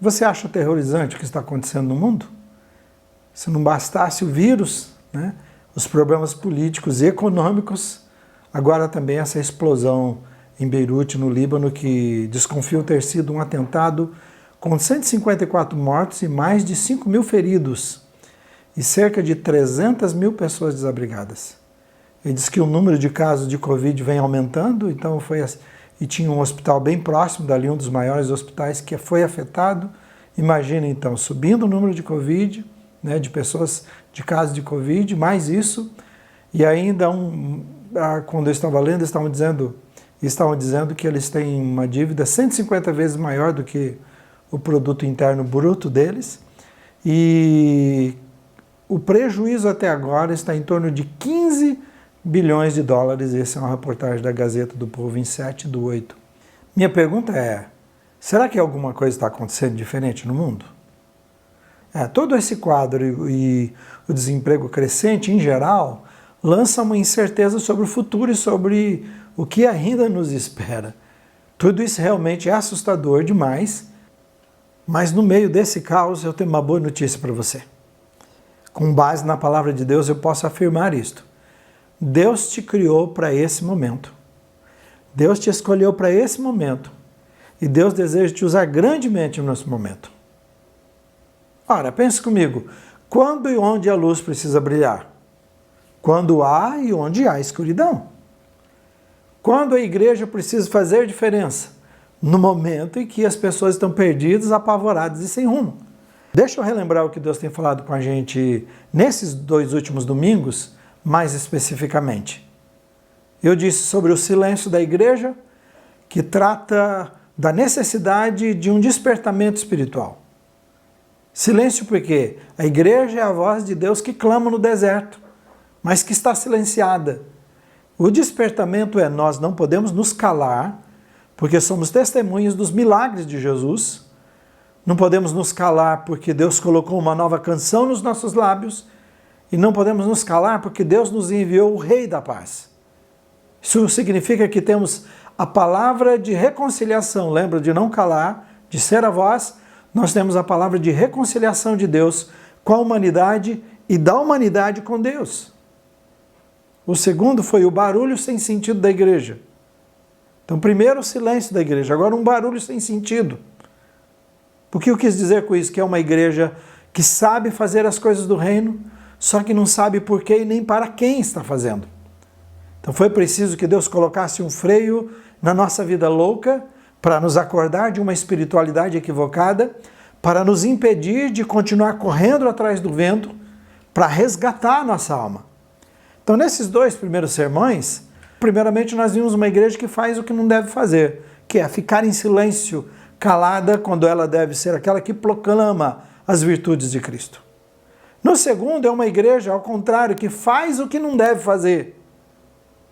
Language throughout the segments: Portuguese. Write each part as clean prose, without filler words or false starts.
Você acha aterrorizante o que está acontecendo no mundo? Se não bastasse o vírus, né, os problemas políticos e econômicos, agora também essa explosão em Beirute, no Líbano, que desconfio ter sido um atentado com 154 mortos e mais de 5 mil feridos e cerca de 300 mil pessoas desabrigadas. Ele diz que o número de casos de Covid vem aumentando, então e tinha um hospital bem próximo dali, um dos maiores hospitais que foi afetado. Imagina então, subindo o número de Covid, né, de pessoas, de casos de Covid, mais isso, e ainda quando eu estava lendo, estavam dizendo que eles têm uma dívida 150 vezes maior do que o produto interno bruto deles, e o prejuízo até agora está em torno de 15 bilhões de dólares. Essa é uma reportagem da Gazeta do Povo em 7/8. Minha pergunta é, será que alguma coisa está acontecendo diferente no mundo? Todo esse quadro e o desemprego crescente, em geral, lança uma incerteza sobre o futuro e sobre o que ainda nos espera. Tudo isso realmente é assustador demais, mas no meio desse caos eu tenho uma boa notícia para você. Com base na palavra de Deus eu posso afirmar isto. Deus te criou para esse momento. Deus te escolheu para esse momento. E Deus deseja te usar grandemente nesse momento. Ora, pense comigo, quando e onde a luz precisa brilhar? Quando há e onde há escuridão. Quando a igreja precisa fazer diferença? No momento em que as pessoas estão perdidas, apavoradas e sem rumo. Deixa eu relembrar o que Deus tem falado com a gente nesses 2 últimos domingos, mais especificamente. Eu disse sobre o silêncio da igreja, que trata da necessidade de um despertamento espiritual. Silêncio porque a igreja é a voz de Deus que clama no deserto, mas que está silenciada. O despertamento é nós não podemos nos calar, porque somos testemunhas dos milagres de Jesus. Não podemos nos calar porque Deus colocou uma nova canção nos nossos lábios, e não podemos nos calar porque Deus nos enviou o Rei da Paz. Isso significa que temos a palavra de reconciliação, lembra de não calar, de ser a voz. Nós temos a palavra de reconciliação de Deus com a humanidade e da humanidade com Deus. O segundo foi o barulho sem sentido da igreja. Então, primeiro o silêncio da igreja, agora um barulho sem sentido. O que eu quis dizer com isso? Que é uma igreja que sabe fazer as coisas do reino, só que não sabe por quê e nem para quem está fazendo. Então foi preciso que Deus colocasse um freio na nossa vida louca, para nos acordar de uma espiritualidade equivocada, para nos impedir de continuar correndo atrás do vento, para resgatar a nossa alma. Então, nesses 2 primeiros sermões, primeiramente nós vimos uma igreja que faz o que não deve fazer, que é ficar em silêncio, calada, quando ela deve ser aquela que proclama as virtudes de Cristo. No segundo, é uma igreja, ao contrário, que faz o que não deve fazer,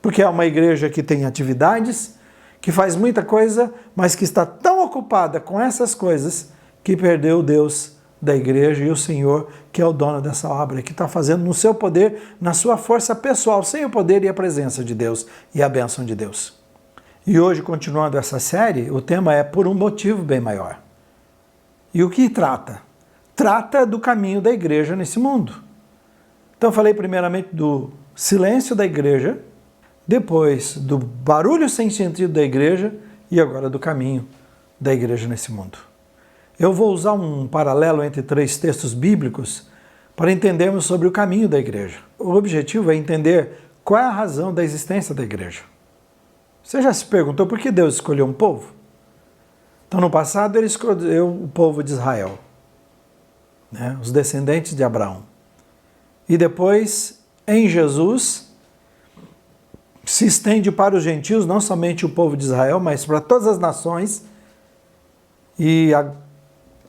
porque é uma igreja que tem atividades, que faz muita coisa, mas que está tão ocupada com essas coisas que perdeu o Deus da igreja e o Senhor, que é o dono dessa obra, que está fazendo no seu poder, na sua força pessoal, sem o poder e a presença de Deus e a bênção de Deus. E hoje, continuando essa série, o tema é por um motivo bem maior. E o que trata? Trata do caminho da igreja nesse mundo. Então eu falei primeiramente do silêncio da igreja, depois do barulho sem sentido da igreja e agora do caminho da igreja nesse mundo. Eu vou usar um paralelo entre 3 textos bíblicos para entendermos sobre o caminho da igreja. O objetivo é entender qual é a razão da existência da igreja. Você já se perguntou por que Deus escolheu um povo? Então, no passado, ele escolheu o povo de Israel, né? Os descendentes de Abraão. E depois, em Jesus, se estende para os gentios, não somente o povo de Israel, mas para todas as nações. E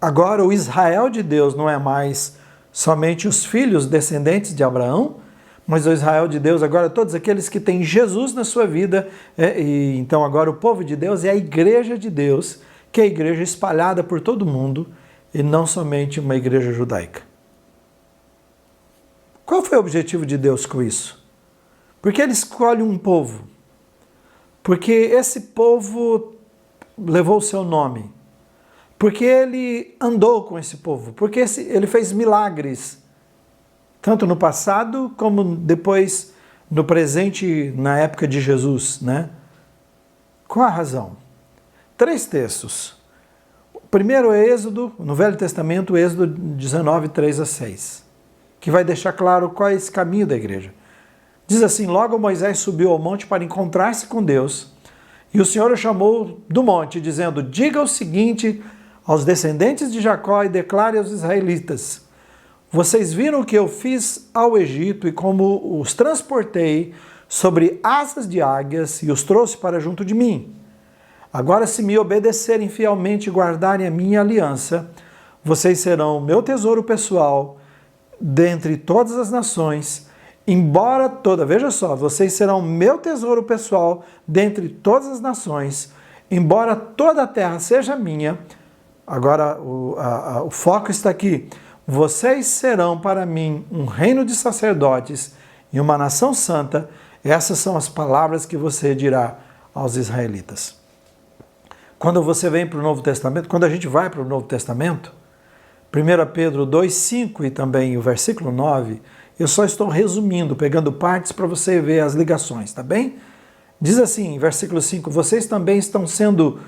agora o Israel de Deus não é mais somente os filhos descendentes de Abraão, mas o Israel de Deus agora todos aqueles que têm Jesus na sua vida. E então agora o povo de Deus é a igreja de Deus, que é a igreja espalhada por todo o mundo e não somente uma igreja judaica. Qual foi o objetivo de Deus com isso? Porque ele escolhe um povo. Porque esse povo levou o seu nome. porque ele andou com esse povo, porque ele fez milagres, tanto no passado como depois no presente, na época de Jesus, né? Qual a razão? 3 textos. O primeiro é Êxodo, no Velho Testamento, Êxodo 19, 3 a 6, que vai deixar claro qual é esse caminho da igreja. Diz assim: logo Moisés subiu ao monte para encontrar-se com Deus, e o Senhor o chamou do monte, dizendo: diga o seguinte aos descendentes de Jacó e declare aos israelitas: vocês viram o que eu fiz ao Egito e como os transportei sobre asas de águias e os trouxe para junto de mim. Agora, se me obedecerem fielmente e guardarem a minha aliança, vocês serão meu tesouro pessoal dentre todas as nações, embora veja só, vocês serão meu tesouro pessoal dentre todas as nações, embora toda a terra seja minha. Agora, o foco está aqui. Vocês serão para mim um reino de sacerdotes e uma nação santa. Essas são as palavras que você dirá aos israelitas. Quando você vem para o Novo Testamento, quando a gente vai para o Novo Testamento, 1 Pedro 2,5 e também o versículo 9, eu só estou resumindo, pegando partes para você ver as ligações, tá bem? Diz assim, versículo 5, vocês também estão sendo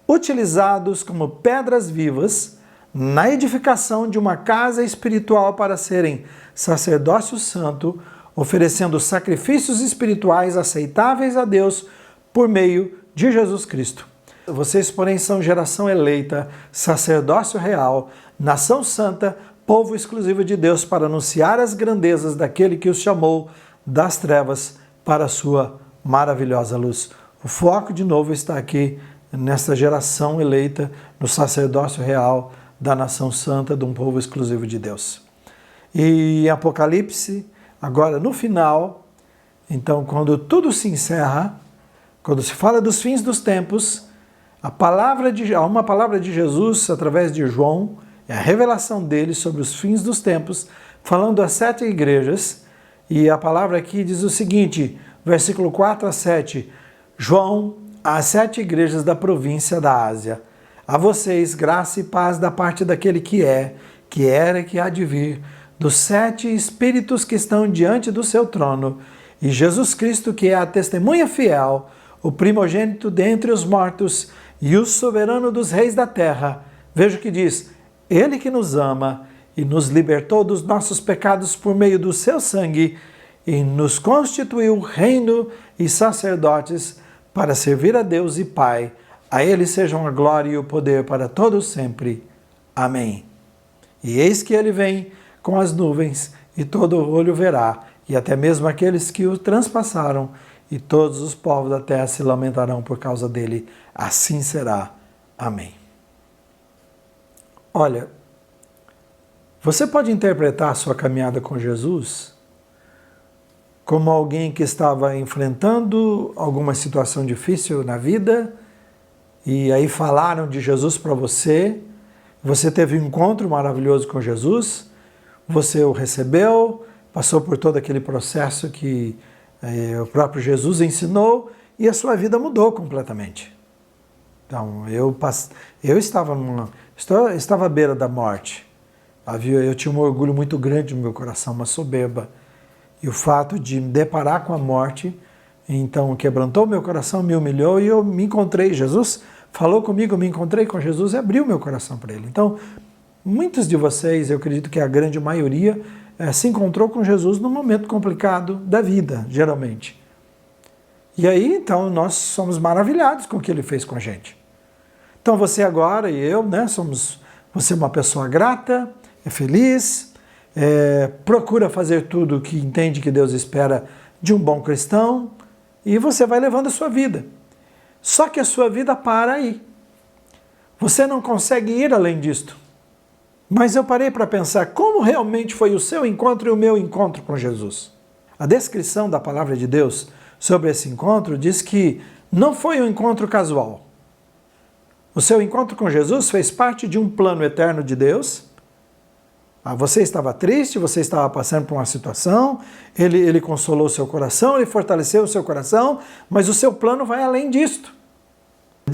utilizados como pedras vivas na edificação de uma casa espiritual para serem sacerdócio santo, oferecendo sacrifícios espirituais aceitáveis a Deus por meio de Jesus Cristo. Vocês, porém, são geração eleita, sacerdócio real, nação santa, povo exclusivo de Deus, para anunciar as grandezas daquele que os chamou das trevas para a sua maravilhosa luz. O foco, de novo, está aqui nesta geração eleita, no sacerdócio real da nação santa, de um povo exclusivo de Deus. E em Apocalipse, agora no final, então, quando tudo se encerra, quando se fala dos fins dos tempos, há uma palavra de Jesus através de João, é a revelação dele sobre os fins dos tempos, falando às 7 igrejas, e a palavra aqui diz o seguinte, versículo 4 a 7, João, às 7 igrejas da província da Ásia, a vocês graça e paz da parte daquele que é, que era e que há de vir, dos 7 espíritos que estão diante do seu trono, e Jesus Cristo, que é a testemunha fiel, o primogênito dentre os mortos e o soberano dos reis da terra. Veja o que diz, ele que nos ama e nos libertou dos nossos pecados por meio do seu sangue e nos constituiu reino e sacerdotes para servir a Deus e Pai. A ele sejam a glória e o poder para todos sempre. Amém. E eis que ele vem com as nuvens, e todo olho verá, e até mesmo aqueles que o transpassaram, e todos os povos da terra se lamentarão por causa dele. Assim será. Amém. Olha, você pode interpretar a sua caminhada com Jesus como alguém que estava enfrentando alguma situação difícil na vida, e aí falaram de Jesus para você, você teve um encontro maravilhoso com Jesus, você o recebeu, passou por todo aquele processo que o próprio Jesus ensinou, e a sua vida mudou completamente. Então, eu estava à beira da morte. Eu tinha um orgulho muito grande no meu coração, uma soberba. E o fato de me deparar com a morte, então quebrantou meu coração, me humilhou, e eu me encontrei. Jesus falou comigo, eu me encontrei com Jesus e abriu meu coração para ele. Então, muitos de vocês, eu acredito que a grande maioria, se encontrou com Jesus num momento complicado da vida, geralmente. E aí, então, nós somos maravilhados com o que ele fez com a gente. Então, você agora e eu, né, você é uma pessoa grata, é feliz, procura fazer tudo o que entende que Deus espera de um bom cristão, e você vai levando a sua vida. Só que a sua vida para aí. Você não consegue ir além disto. Mas eu parei para pensar como realmente foi o seu encontro e o meu encontro com Jesus. A descrição da palavra de Deus sobre esse encontro diz que não foi um encontro casual. O seu encontro com Jesus fez parte de um plano eterno de Deus. Você estava triste, você estava passando por uma situação, ele consolou o seu coração, ele fortaleceu o seu coração, mas o seu plano vai além disto.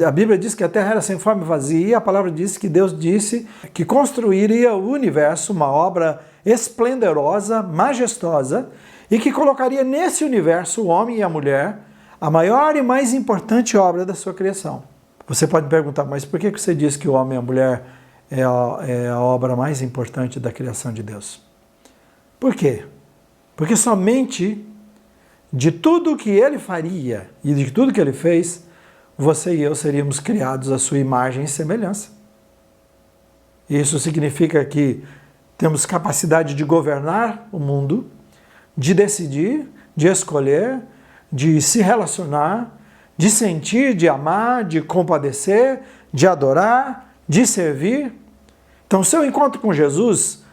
A Bíblia diz que a terra era sem forma e vazia, e a palavra diz que Deus disse que construiria o universo, uma obra esplendorosa, majestosa, e que colocaria nesse universo o homem e a mulher, a maior e mais importante obra da sua criação. Você pode perguntar, mas por que você diz que o homem e a mulher é a obra mais importante da criação de Deus? Por quê? Porque somente de tudo que ele faria e de tudo que ele fez, você e eu seríamos criados à sua imagem e semelhança. Isso significa que temos capacidade de governar o mundo, de decidir, de escolher, de se relacionar, de sentir, de amar, de compadecer, de adorar, de servir. Então, o seu encontro com Jesus,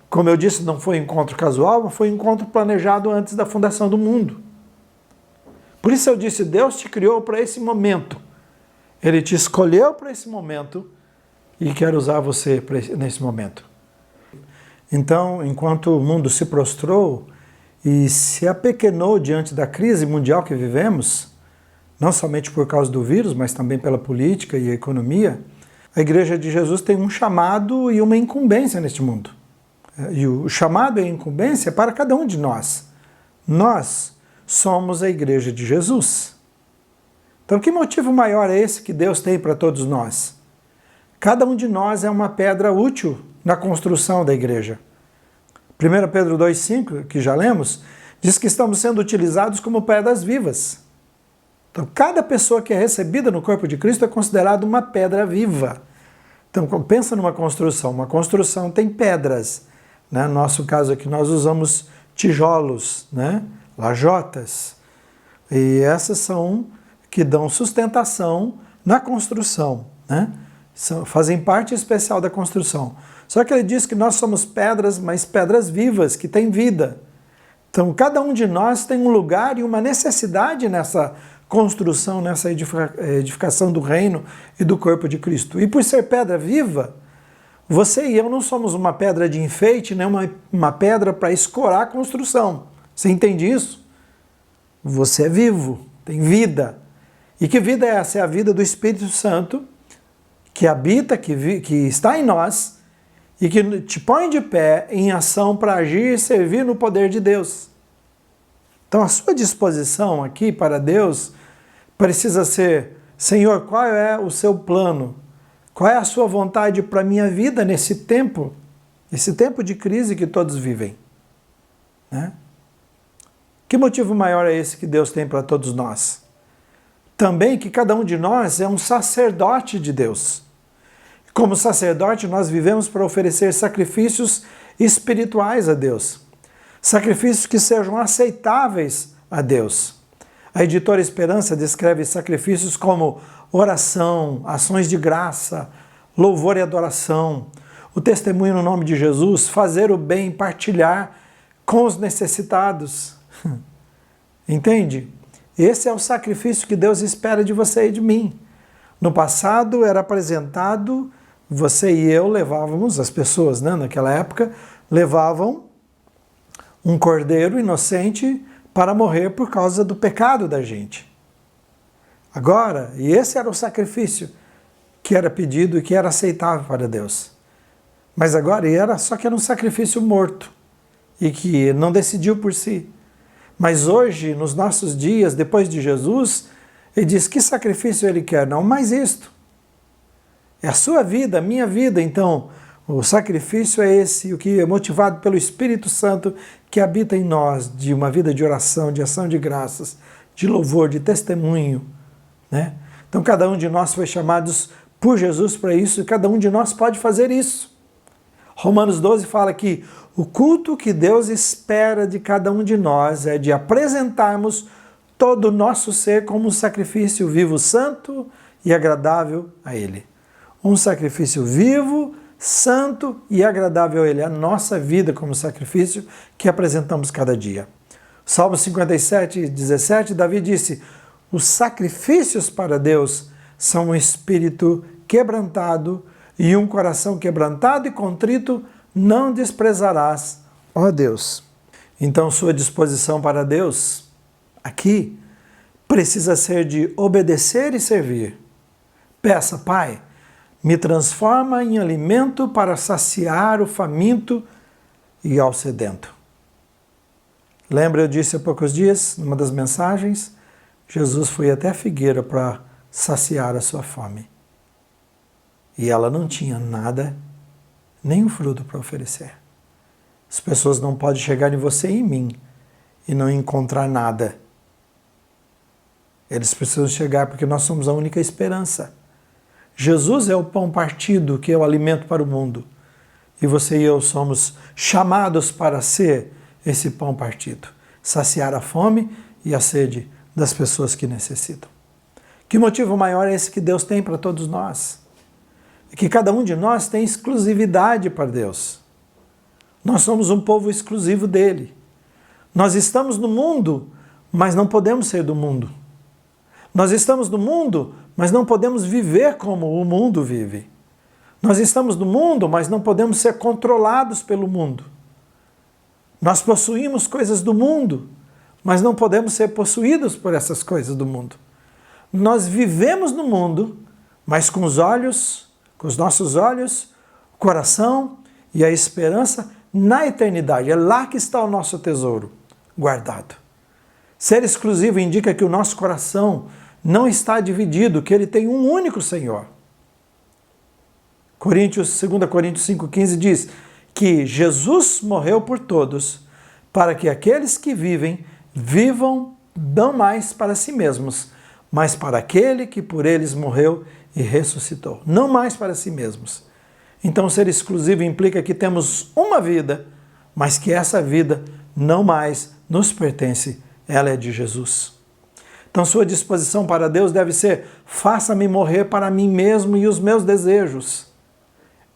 como eu disse, não foi um encontro casual, mas foi um encontro planejado antes da fundação do mundo. Por isso eu disse, Deus te criou para esse momento. Ele te escolheu para esse momento e quer usar você nesse momento. Então, enquanto o mundo se prostrou e se apequenou diante da crise mundial que vivemos, não somente por causa do vírus, mas também pela política e a economia, a Igreja de Jesus tem um chamado e uma incumbência neste mundo. E o chamado e a incumbência é para cada um de nós. Nós somos a Igreja de Jesus. Então, que motivo maior é esse que Deus tem para todos nós? Cada um de nós é uma pedra útil na construção da igreja. 1 Pedro 2,5, que já lemos, diz que estamos sendo utilizados como pedras vivas. Então, cada pessoa que é recebida no corpo de Cristo é considerada uma pedra viva. Então, pensa numa construção. Uma construção tem pedras. Né? No nosso caso aqui, nós usamos tijolos, né? Lajotas. E essas são que dão sustentação na construção. Né? Fazem parte especial da construção. Só que ele diz que nós somos pedras, mas pedras vivas, que têm vida. Então, cada um de nós tem um lugar e uma necessidade nessa construção, nessa edificação do reino e do corpo de Cristo. E por ser pedra viva, você e eu não somos uma pedra de enfeite, nem uma pedra para escorar a construção. Você entende isso? Você é vivo, tem vida. E que vida é essa? É a vida do Espírito Santo, que habita, que está em nós, e que te põe de pé em ação para agir e servir no poder de Deus. Então a sua disposição aqui para Deus precisa ser, Senhor, qual é o seu plano? Qual é a sua vontade para a minha vida nesse tempo de crise que todos vivem? Né? Que motivo maior é esse que Deus tem para todos nós? Também que cada um de nós é um sacerdote de Deus. Como sacerdote, nós vivemos para oferecer sacrifícios espirituais a Deus. Sacrifícios que sejam aceitáveis a Deus. A editora Esperança descreve sacrifícios como oração, ações de graça, louvor e adoração, o testemunho no nome de Jesus, fazer o bem, partilhar com os necessitados. Entende? Esse é o sacrifício que Deus espera de você e de mim. No passado era apresentado, você e eu levávamos, as pessoas, né, naquela época, levavam um cordeiro inocente para morrer por causa do pecado da gente. Agora, e esse era o sacrifício que era pedido e que era aceitável para Deus. Mas agora, só que era um sacrifício morto e que não decidiu por si. Mas hoje, nos nossos dias, depois de Jesus, ele diz que sacrifício ele quer? Não mais isto. É a sua vida, a minha vida. Então, o sacrifício é esse, o que é motivado pelo Espírito Santo que habita em nós, de uma vida de oração, de ação de graças, de louvor, de testemunho. Né? Então, cada um de nós foi chamados por Jesus para isso e cada um de nós pode fazer isso. Romanos 12 fala que o culto que Deus espera de cada um de nós é de apresentarmos todo o nosso ser como um sacrifício vivo, santo e agradável a Ele. Um sacrifício vivo, santo e agradável a Ele. A nossa vida como sacrifício que apresentamos cada dia. Salmo 57, 17, Davi disse, os sacrifícios para Deus são um espírito quebrantado e um coração quebrantado e contrito não desprezarás, ó Deus. Então sua disposição para Deus, aqui, precisa ser de obedecer e servir. Peça, Pai, me transforma em alimento para saciar o faminto e ao sedento. Lembra, eu disse há poucos dias, numa das mensagens, Jesus foi até a figueira para saciar a sua fome. E ela não tinha nada, nem um fruto para oferecer. As pessoas não podem chegar em você e em mim e não encontrar nada. Eles precisam chegar porque nós somos a única esperança. Jesus é o pão partido, que é o alimento para o mundo. E você e eu somos chamados para ser esse pão partido. Saciar a fome e a sede das pessoas que necessitam. Que motivo maior é esse que Deus tem para todos nós? É que cada um de nós tem exclusividade para Deus. Nós somos um povo exclusivo dele. Nós estamos no mundo, mas não podemos ser do mundo. Nós estamos no mundo, mas não podemos viver como o mundo vive. Nós estamos no mundo, mas não podemos ser controlados pelo mundo. Nós possuímos coisas do mundo, mas não podemos ser possuídos por essas coisas do mundo. Nós vivemos no mundo, mas com os olhos, com os nossos olhos, o coração e a esperança na eternidade. É lá que está o nosso tesouro guardado. Ser exclusivo indica que o nosso coração não está dividido, que ele tem um único Senhor. 2 Coríntios 5,15 diz que Jesus morreu por todos, para que aqueles que vivem, vivam não mais para si mesmos, mas para aquele que por eles morreu e ressuscitou. Não mais para si mesmos. Então, ser exclusivo implica que temos uma vida, mas que essa vida não mais nos pertence, ela é de Jesus. Então, sua disposição para Deus deve ser: faça-me morrer para mim mesmo e os meus desejos.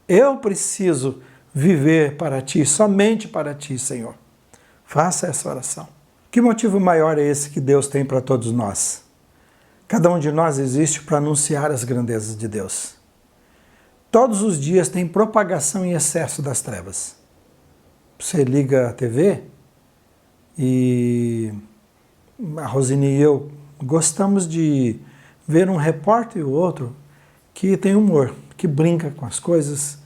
Eu preciso viver para ti, somente para ti, Senhor. Faça essa oração. Que motivo maior é esse que Deus tem para todos nós? Cada um de nós existe para anunciar as grandezas de Deus. Todos os dias tem propagação em excesso das trevas. Você liga a TV e a Rosine e eu gostamos de ver um repórter e o outro que tem humor, que brinca com as coisas,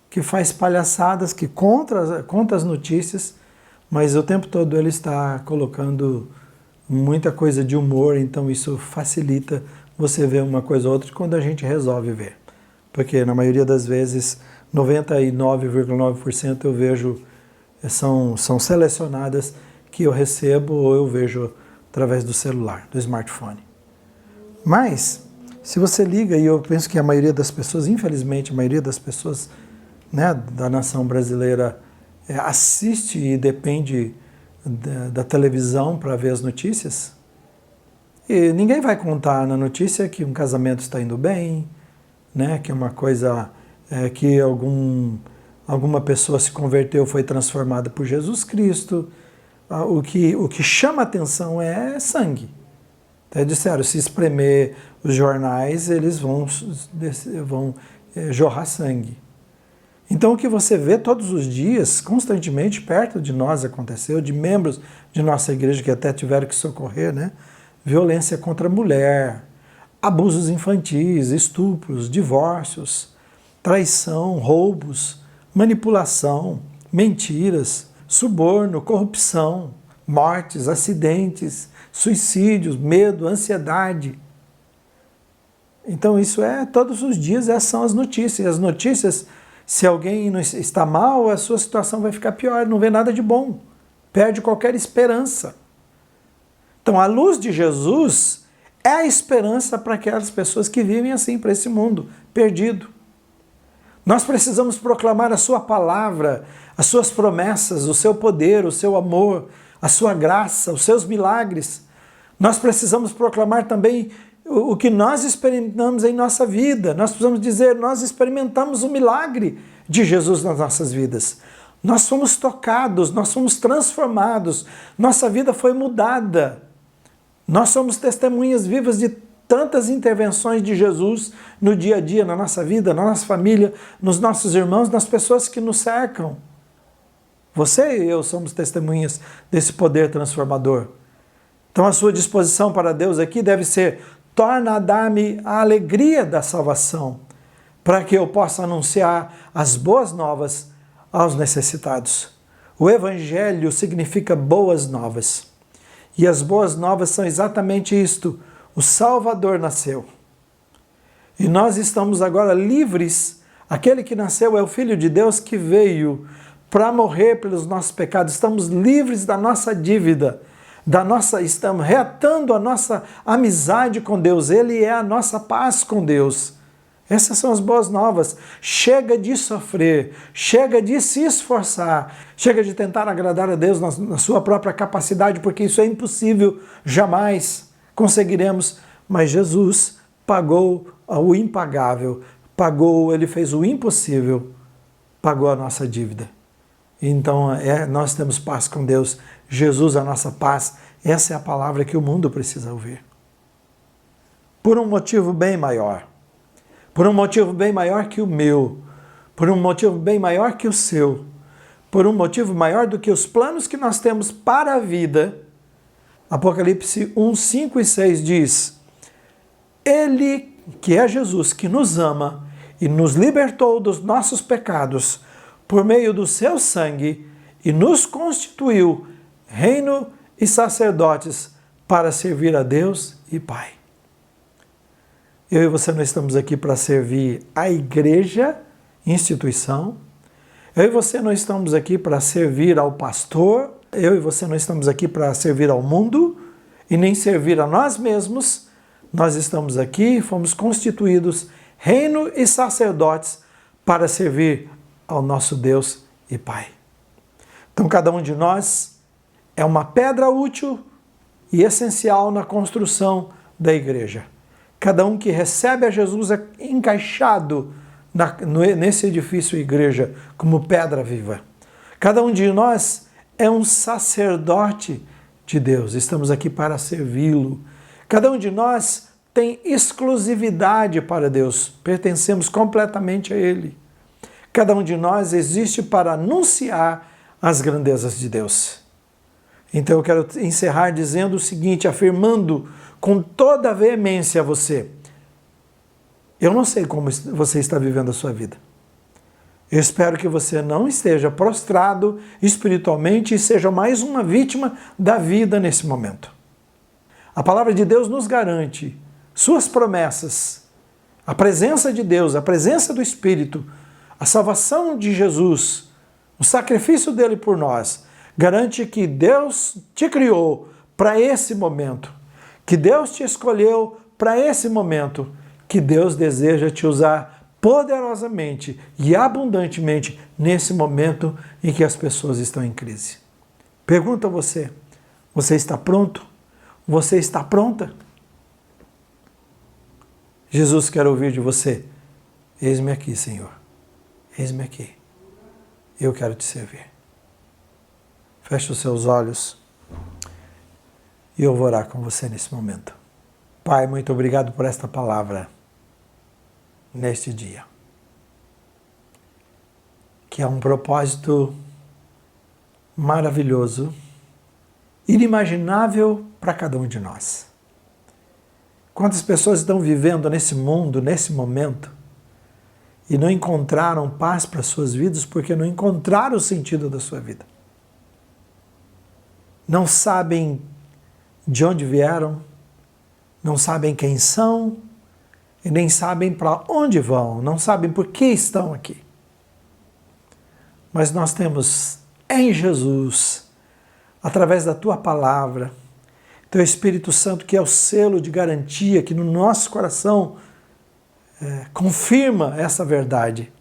que faz palhaçadas, que conta as notícias, mas o tempo todo ele está colocando muita coisa de humor, então isso facilita você ver uma coisa ou outra quando a gente resolve ver. Porque na maioria das vezes, 99,9% eu vejo, são selecionadas que eu recebo ou eu vejo através do celular, do smartphone. Mas, se você liga, e eu penso que a maioria das pessoas, infelizmente, a maioria das pessoas, né, da nação brasileira assiste e depende da televisão para ver as notícias, e ninguém vai contar na notícia que um casamento está indo bem, né, que uma coisa, que alguma pessoa se converteu, foi transformada por Jesus Cristo. O que chama atenção é sangue. Até disseram, se espremer os jornais, eles vão jorrar sangue. Então o que você vê todos os dias, constantemente, perto de nós aconteceu, de membros de nossa igreja que até tiveram que socorrer, né? Violência contra a mulher, abusos infantis, estupros, divórcios, traição, roubos, manipulação, mentiras, suborno, corrupção, mortes, acidentes, suicídios, medo, ansiedade. Então isso todos os dias essas são as notícias. E as notícias, se alguém não está mal, a sua situação vai ficar pior, não vê nada de bom, perde qualquer esperança. Então a luz de Jesus é a esperança para aquelas pessoas que vivem assim, para esse mundo perdido. Nós precisamos proclamar a sua palavra, as suas promessas, o seu poder, o seu amor, a sua graça, os seus milagres. Nós precisamos proclamar também o que nós experimentamos em nossa vida. Nós precisamos dizer, nós experimentamos o milagre de Jesus nas nossas vidas. Nós fomos tocados, nós fomos transformados, nossa vida foi mudada. Nós somos testemunhas vivas de tantas intervenções de Jesus no dia a dia, na nossa vida, na nossa família, nos nossos irmãos, nas pessoas que nos cercam. Você e eu somos testemunhas desse poder transformador. Então a sua disposição para Deus aqui deve ser: torna a dar-me a alegria da salvação, para que eu possa anunciar as boas novas aos necessitados. O Evangelho significa boas novas. E as boas novas são exatamente isto: o Salvador nasceu. E nós estamos agora livres. Aquele que nasceu é o Filho de Deus que veio para morrer pelos nossos pecados. Estamos livres da nossa dívida, estamos reatando a nossa amizade com Deus. Ele é a nossa paz com Deus. Essas são as boas novas. Chega de sofrer, chega de se esforçar, chega de tentar agradar a Deus na sua própria capacidade, porque isso é impossível, jamais conseguiremos. Mas Jesus pagou o impagável, ele fez o impossível, pagou a nossa dívida. Então nós temos paz com Deus, Jesus a nossa paz. Essa é a palavra que o mundo precisa ouvir. Por um motivo bem maior. Por um motivo bem maior que o meu, por um motivo bem maior que o seu, por um motivo maior do que os planos que nós temos para a vida. Apocalipse 1, 5 e 6 diz: Ele, que é Jesus, que nos ama e nos libertou dos nossos pecados por meio do seu sangue e nos constituiu reino e sacerdotes para servir a Deus e Pai. Eu e você não estamos aqui para servir a igreja, instituição. Eu e você não estamos aqui para servir ao pastor. Eu e você não estamos aqui para servir ao mundo e nem servir a nós mesmos. Nós estamos aqui, fomos constituídos reino e sacerdotes para servir ao nosso Deus e Pai. Então cada um de nós é uma pedra útil e essencial na construção da igreja. Cada um que recebe a Jesus é encaixado nesse edifício igreja como pedra viva. Cada um de nós é um sacerdote de Deus. Estamos aqui para servi-lo. Cada um de nós tem exclusividade para Deus. Pertencemos completamente a Ele. Cada um de nós existe para anunciar as grandezas de Deus. Então eu quero encerrar dizendo o seguinte, afirmando com toda a veemência a você: eu não sei como você está vivendo a sua vida. Eu espero que você não esteja prostrado espiritualmente e seja mais uma vítima da vida nesse momento. A palavra de Deus nos garante suas promessas, a presença de Deus, a presença do Espírito, a salvação de Jesus, o sacrifício dele por nós, garante que Deus te criou para esse momento, que Deus te escolheu para esse momento, que Deus deseja te usar poderosamente e abundantemente nesse momento em que as pessoas estão em crise. Pergunto a você: você está pronto? Você está pronta? Jesus quer ouvir de você: eis-me aqui, Senhor, eis-me aqui, eu quero te servir. Feche os seus olhos e eu vou orar com você nesse momento. Pai, muito obrigado por esta palavra neste dia, que é um propósito maravilhoso, inimaginável para cada um de nós. Quantas pessoas estão vivendo nesse mundo, nesse momento, e não encontraram paz para suas vidas porque não encontraram o sentido da sua vida. Não sabem de onde vieram, não sabem quem são, e nem sabem para onde vão, não sabem por que estão aqui. Mas nós temos em Jesus, através da Tua Palavra, Teu Espírito Santo, que é o selo de garantia, que no nosso coração confirma essa verdade,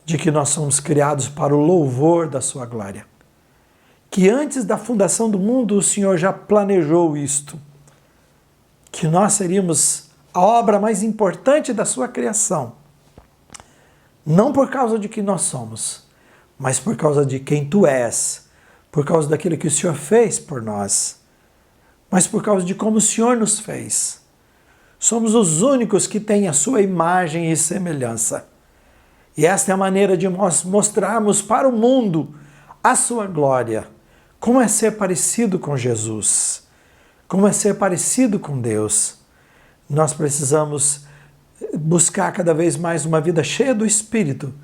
de que nós somos criados para o louvor da Sua glória. Que antes da fundação do mundo o Senhor já planejou isto, que nós seríamos a obra mais importante da sua criação, não por causa de quem nós somos, mas por causa de quem tu és, por causa daquilo que o Senhor fez por nós, mas por causa de como o Senhor nos fez. Somos os únicos que têm a sua imagem e semelhança. E esta é a maneira de nós mostrarmos para o mundo a sua glória. Como é ser parecido com Jesus? Como é ser parecido com Deus? Nós precisamos buscar cada vez mais uma vida cheia do Espírito,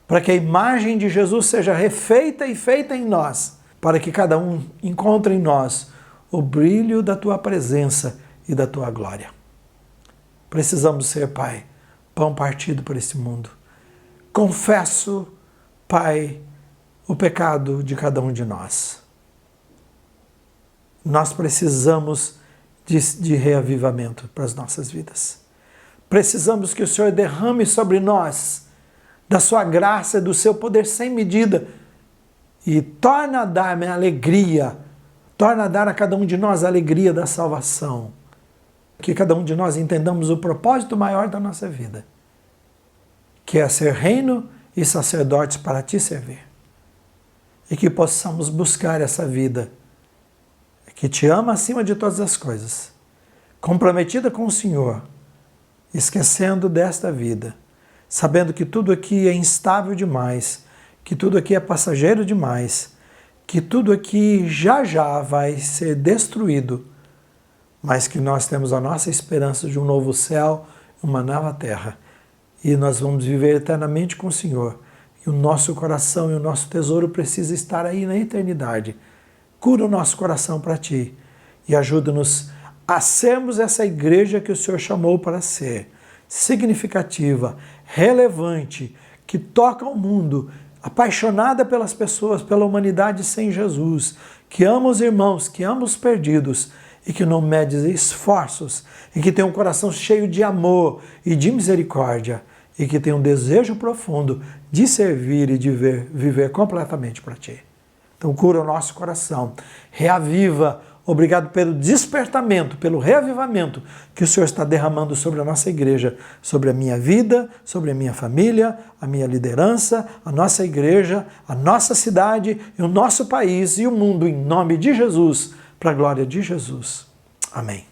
para que a imagem de Jesus seja refeita e feita em nós, para que cada um encontre em nós o brilho da tua presença e da tua glória. Precisamos ser, Pai, pão partido por esse mundo. Confesso, Pai, o pecado de cada um de nós. Nós precisamos de reavivamento para as nossas vidas. Precisamos que o Senhor derrame sobre nós da sua graça e do seu poder sem medida e torna a dar-me alegria, torna a dar a cada um de nós a alegria da salvação. Que cada um de nós entendamos o propósito maior da nossa vida, que é ser reino e sacerdotes para te servir. E que possamos buscar essa vida que te ama acima de todas as coisas, comprometida com o Senhor, esquecendo desta vida, sabendo que tudo aqui é instável demais, que tudo aqui é passageiro demais, que tudo aqui já já vai ser destruído, mas que nós temos a nossa esperança de um novo céu, uma nova terra, e nós vamos viver eternamente com o Senhor. E o nosso coração e o nosso tesouro precisa estar aí na eternidade. Cura o nosso coração para Ti e ajuda-nos a sermos essa igreja que o Senhor chamou para ser, significativa, relevante, que toca o mundo, apaixonada pelas pessoas, pela humanidade sem Jesus, que ama os irmãos, que ama os perdidos e que não mede esforços e que tem um coração cheio de amor e de misericórdia e que tem um desejo profundo de servir e de viver completamente para Ti. Então cura o nosso coração, reaviva, obrigado pelo despertamento, pelo reavivamento que o Senhor está derramando sobre a nossa igreja, sobre a minha vida, sobre a minha família, a minha liderança, a nossa igreja, a nossa cidade, e o nosso país e o mundo, em nome de Jesus, para a glória de Jesus. Amém.